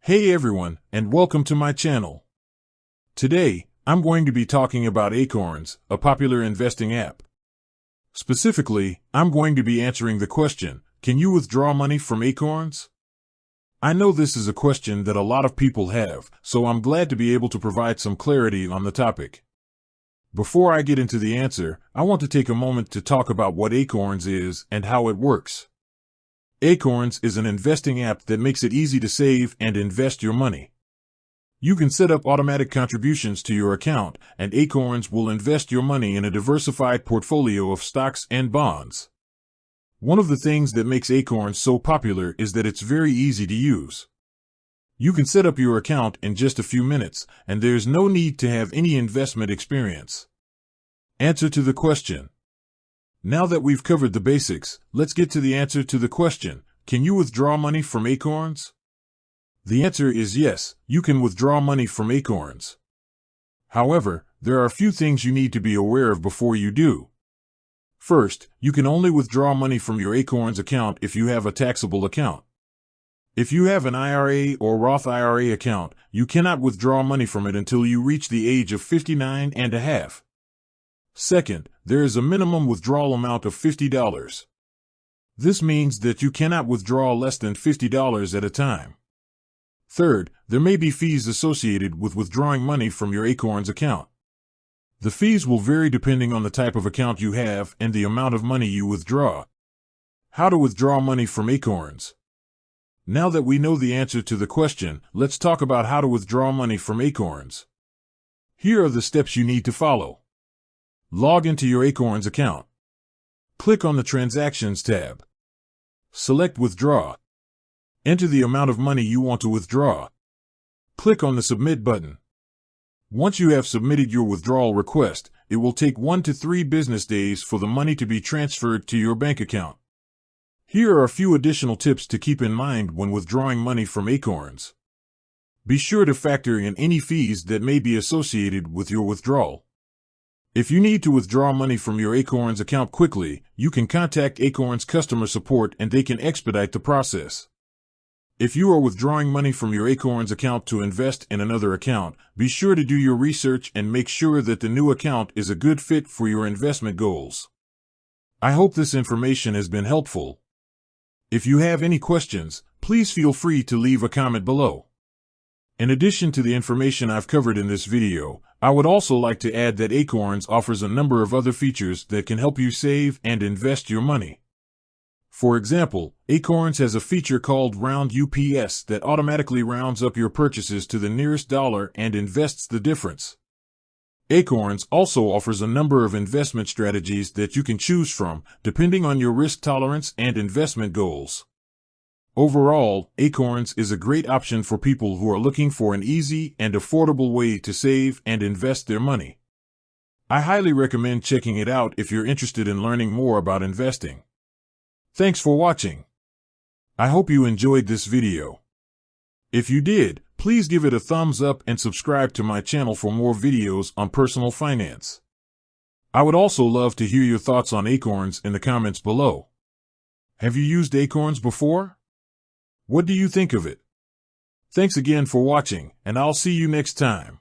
Hey everyone, and welcome to my channel. Today, I'm going to be talking about Acorns, a popular investing app. Specifically, I'm going to be answering the question, can you withdraw money from Acorns? I know this is a question that a lot of people have, so I'm glad to be able to provide some clarity on the topic. Before I get into the answer, I want to take a moment to talk about what Acorns is and how it works. Acorns is an investing app that makes it easy to save and invest your money. You can set up automatic contributions to your account, and Acorns will invest your money in a diversified portfolio of stocks and bonds. One of the things that makes Acorns so popular is that it's very easy to use. You can set up your account in just a few minutes, and there's no need to have any investment experience. Answer to the question. Now that we've covered the basics, let's get to the answer to the question, can you withdraw money from Acorns? The answer is yes, you can withdraw money from Acorns. However, there are a few things you need to be aware of before you do. First, you can only withdraw money from your Acorns account if you have a taxable account. If you have an IRA or Roth IRA account, you cannot withdraw money from it until you reach the age of 59 and a half. Second, there is a minimum withdrawal amount of $50. This means that you cannot withdraw less than $50 at a time. Third, there may be fees associated with withdrawing money from your Acorns account. The fees will vary depending on the type of account you have and the amount of money you withdraw. How to withdraw money from Acorns? Now that we know the answer to the question, let's talk about how to withdraw money from Acorns. Here are the steps you need to follow. Log into your Acorns account. Click on the Transactions tab. Select Withdraw. Enter the amount of money you want to withdraw. Click on the Submit button. Once you have submitted your withdrawal request, it will take 1 to 3 business days for the money to be transferred to your bank account. Here are a few additional tips to keep in mind when withdrawing money from Acorns. Be sure to factor in any fees that may be associated with your withdrawal. If you need to withdraw money from your Acorns account quickly, you can contact Acorns customer support and they can expedite the process. If you are withdrawing money from your Acorns account to invest in another account, be sure to do your research and make sure that the new account is a good fit for your investment goals. I hope this information has been helpful. If you have any questions, please feel free to leave a comment below. In addition to the information I've covered in this video, I would also like to add that Acorns offers a number of other features that can help you save and invest your money. For example, Acorns has a feature called roundups that automatically rounds up your purchases to the nearest dollar and invests the difference. Acorns also offers a number of investment strategies that you can choose from, depending on your risk tolerance and investment goals. Overall, Acorns is a great option for people who are looking for an easy and affordable way to save and invest their money. I highly recommend checking it out if you're interested in learning more about investing. Thanks for watching. I hope you enjoyed this video. If you did, please give it a thumbs up and subscribe to my channel for more videos on personal finance. I would also love to hear your thoughts on Acorns in the comments below. Have you used Acorns before? What do you think of it? Thanks again for watching, and I'll see you next time.